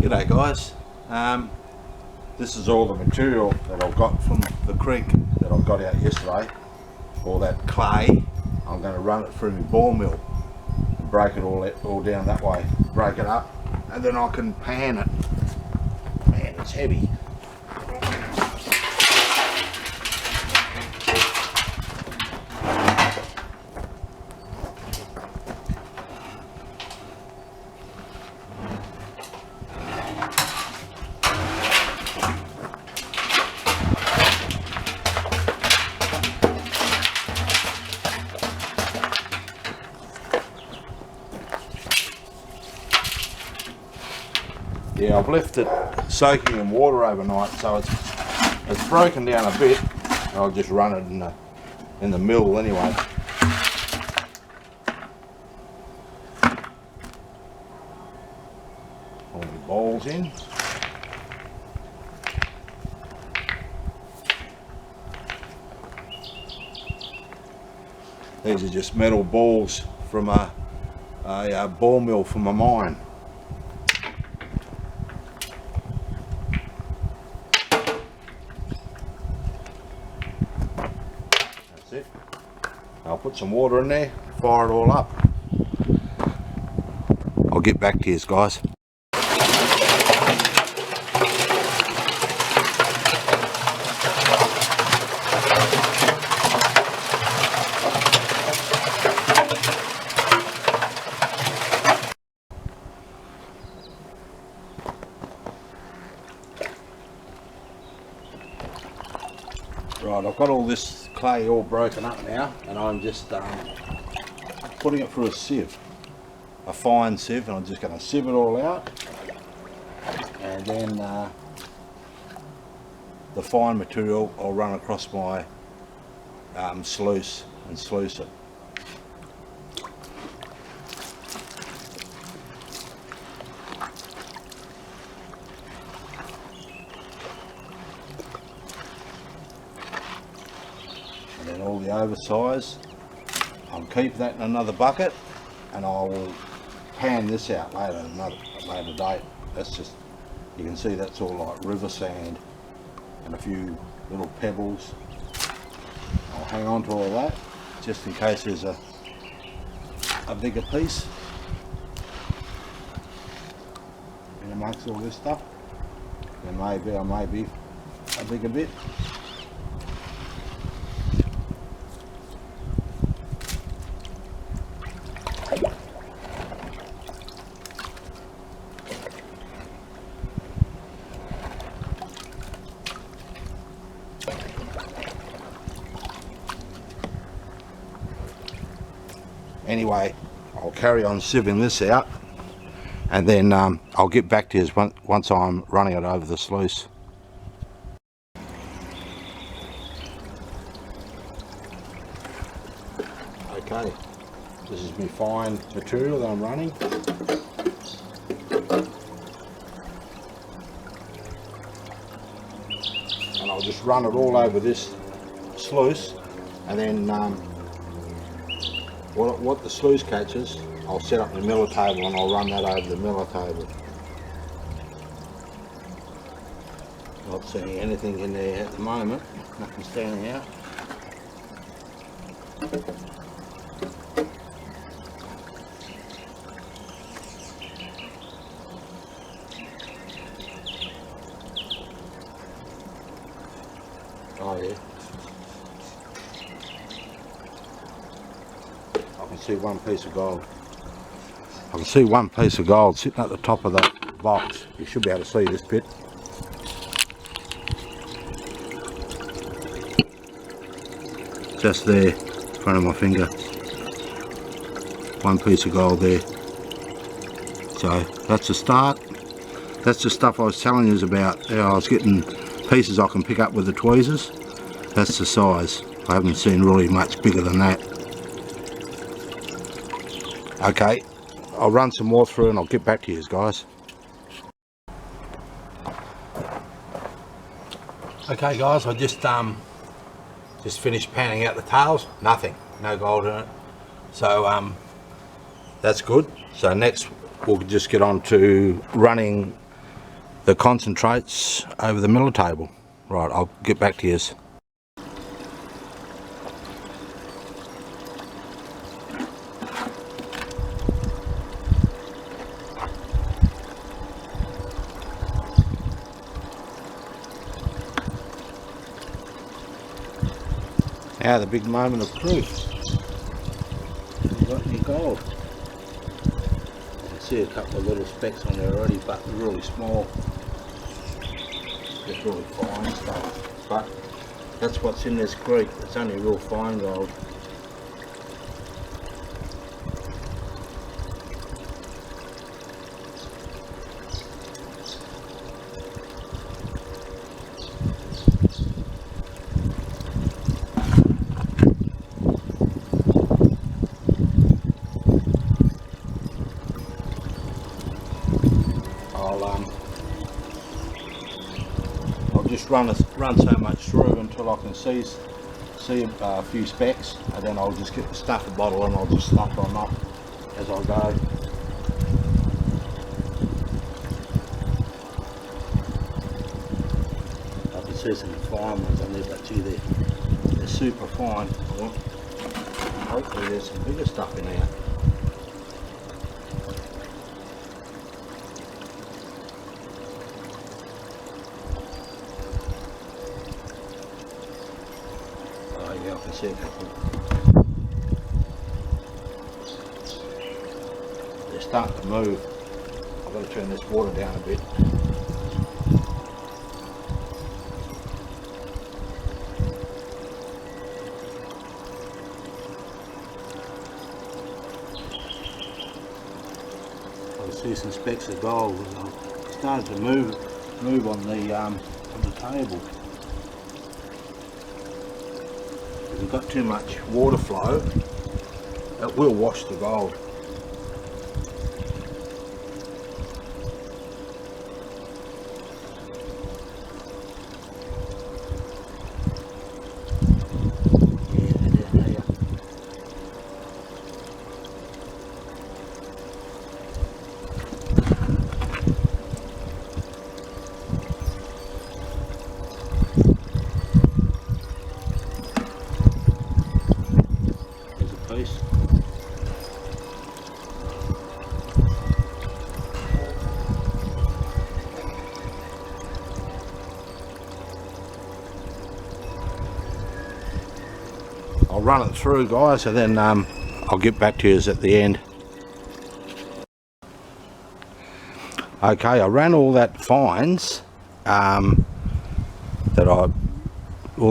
G'day guys, this is all the material that I've got from the creek that I got out yesterday. All that clay, I'm going to run it through my ball mill and break it all down that way, break it up, and then I can pan it. Man, it's heavy. Yeah, I've left it soaking in water overnight, so it's broken down a bit. I'll just run it in the mill anyway. All my balls in. These are just metal balls from a ball mill from a mine. It. I'll put some water in there, fire it all up. I'll get back to you guys. Right, I've got all this clay all broken up now, and I'm just putting it through a sieve, a fine sieve, and I'm just going to sieve it all out, and then the fine material I'll run across my sluice and sluice it. And then all the oversize, I'll keep that in another bucket, and I will pan this out later, later date. That's just, you can see that's all like river sand and a few little pebbles. I'll hang on to all that just in case there's a bigger piece in amongst all this stuff. There may be a bigger bit. Anyway, I'll carry on sieving this out, and then I'll get back to you once I'm running it over the sluice. Okay, this is my fine material that I'm running. And I'll just run it all over this sluice, and then what the sluice catches, I'll set up the miller table and I'll run that over the miller table. Not seeing anything in there at the moment, nothing standing out. Oh yeah. I can see one piece of gold. I can see one piece of gold sitting at the top of that box. You should be able to see this bit. Just there, in front of my finger. One piece of gold there. So that's a start. That's the stuff I was telling you about. I was getting pieces I can pick up with the tweezers. That's the size. I haven't seen really much bigger than that. Okay, I'll run some more through and I'll get back to you guys. Okay guys, I just finished panning out the tails. Nothing, no gold in it. So that's good. So next we'll just get on to running the concentrates over the miller table. Right, I'll get back to you. Now the big moment of truth. We've got any gold. I can see a couple of little specks on there already, but they're really small. Just really fine stuff. But that's what's in this creek. It's only real fine gold. I'll just run so much through until I can see a few specks, and then I'll just get the stuffer bottle and I'll just stuff them up as I go. I can see some fine ones on there, but gee, they're super fine. Well, hopefully there's some bigger stuff in there. Yeah, I can see a couple. They're starting to move. I've got to turn this water down a bit. I can see some specks of gold. It's starting to move on the table. If you've got too much water flow, it will wash the gold. I'll run it through, guys, and then I'll get back to you at the end. Okay, I ran all that fines all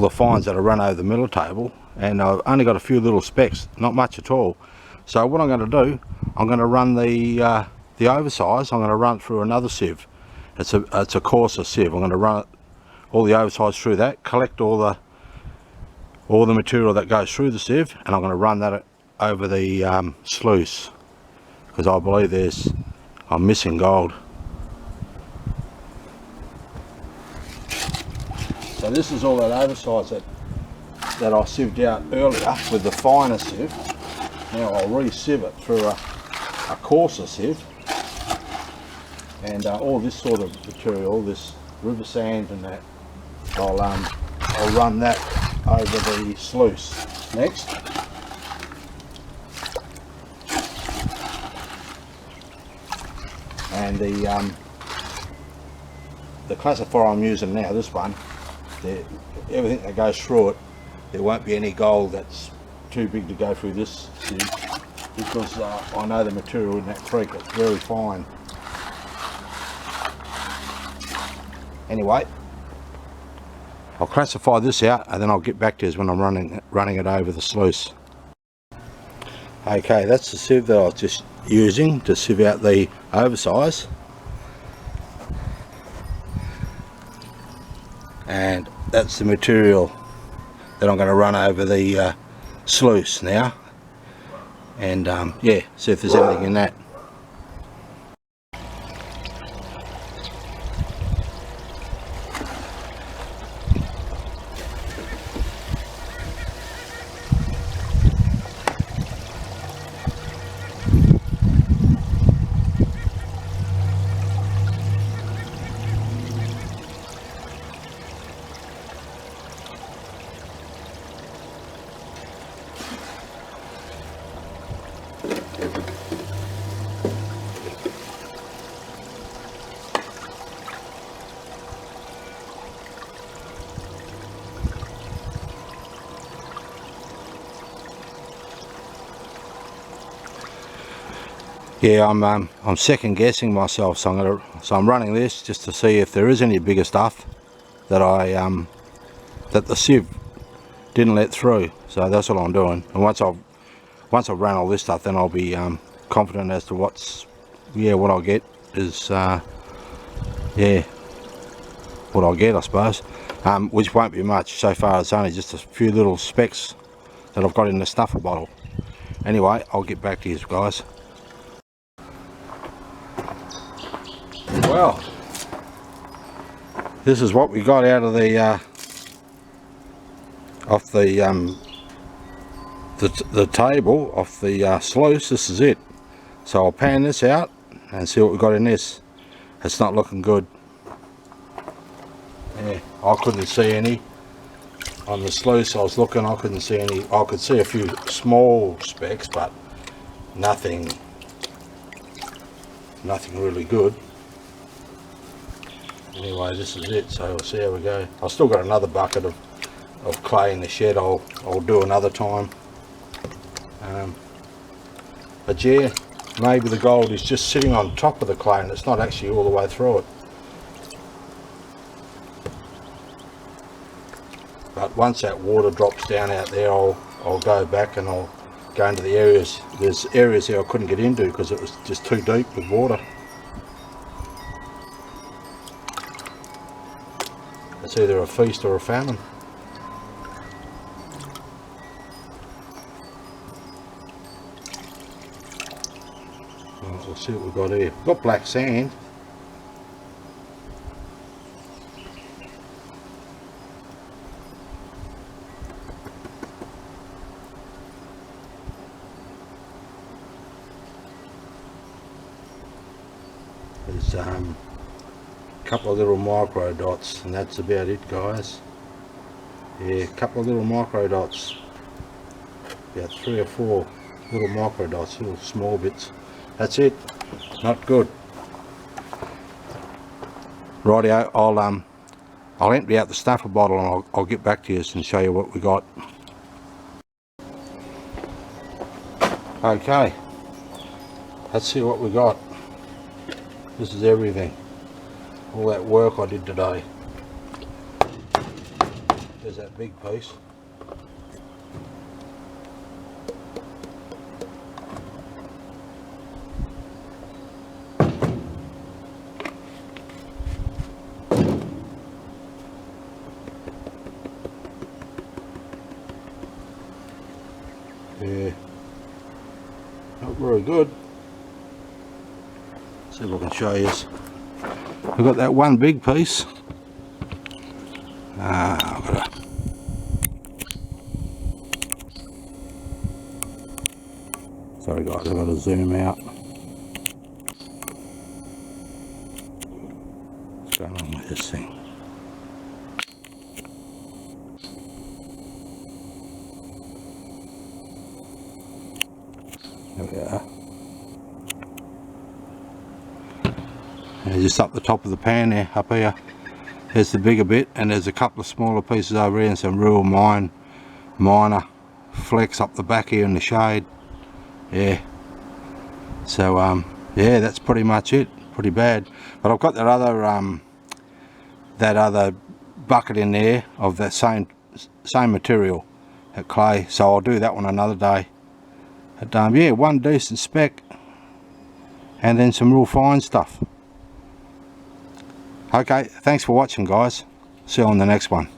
the fines that I run over the miller table, and I've only got a few little specks, not much at all. So what I'm going to do, I'm going to run the oversize. I'm going to run it through another sieve. It's a coarser sieve. I'm going to run all the oversize through that, collect all the material that goes through the sieve, and I'm going to run that over the sluice, because I believe I'm missing gold. So this is all that oversize that I sieved out earlier with the finer sieve. Now I'll re-sieve it through a coarser sieve, and all this sort of material, all this river sand and that, I'll run that over the sluice next. And the classifier I'm using now, this one, everything that goes through it, there won't be any gold that's too big to go through this sieve, because I know the material in that creek, it's very fine. Anyway, I'll classify this out, and then I'll get back to you when I'm running it over the sluice. Okay, that's the sieve that I was just using to sieve out the oversize. And that's the material that I'm going to run over the sluice now. And yeah, see if there's anything in that. Yeah, I'm second guessing myself, so I'm running this just to see if there is any bigger stuff that that the sieve didn't let through. So that's what I'm doing. And once I've run all this stuff, then I'll be confident as to what I'll get is what I'll get, I suppose. Which won't be much so far. It's only just a few little specks that I've got in the snuffer bottle. Anyway, I'll get back to you guys. Well, this is what we got out of the off the table, off the sluice. This is it. So I'll pan this out and see what we got in this. It's not looking good. Yeah, I couldn't see any on the sluice. I was looking, I couldn't see any. I could see a few small specks, but nothing really good. Anyway, this is it, so we'll see how we go. I've still got another bucket of clay in the shed. I'll do another time. But yeah, maybe the gold is just sitting on top of the clay and it's not actually all the way through it. But once that water drops down out there, I'll go back and I'll go into the areas. There's areas here I couldn't get into because it was just too deep with water. It's either a feast or a famine. Well, we'll see what we've got here. We've got black sand. There's a couple of little micro dots, and that's about it, guys. Yeah, a couple of little micro dots, about 3 or 4 little micro dots, little small bits. That's it. Not good. Rightio, I'll empty out the snuffer bottle and I'll get back to you and show you what we got. Okay, let's see what we got. This is everything. All that work I did today. There's that big piece. Yeah, not very good. See if I can show you. We've got that one big piece. I've got sorry guys, I've got to zoom out. What's going on with this thing? There we are. And just up the top of the pan there, up here. There's the bigger bit, and there's a couple of smaller pieces over here and some real minor flecks up the back here in the shade. Yeah. So yeah, that's pretty much it. Pretty bad. But I've got that other bucket in there of that same material, that clay. So I'll do that one another day. But yeah, one decent speck, and then some real fine stuff. Okay, thanks for watching, guys. See you on the next one.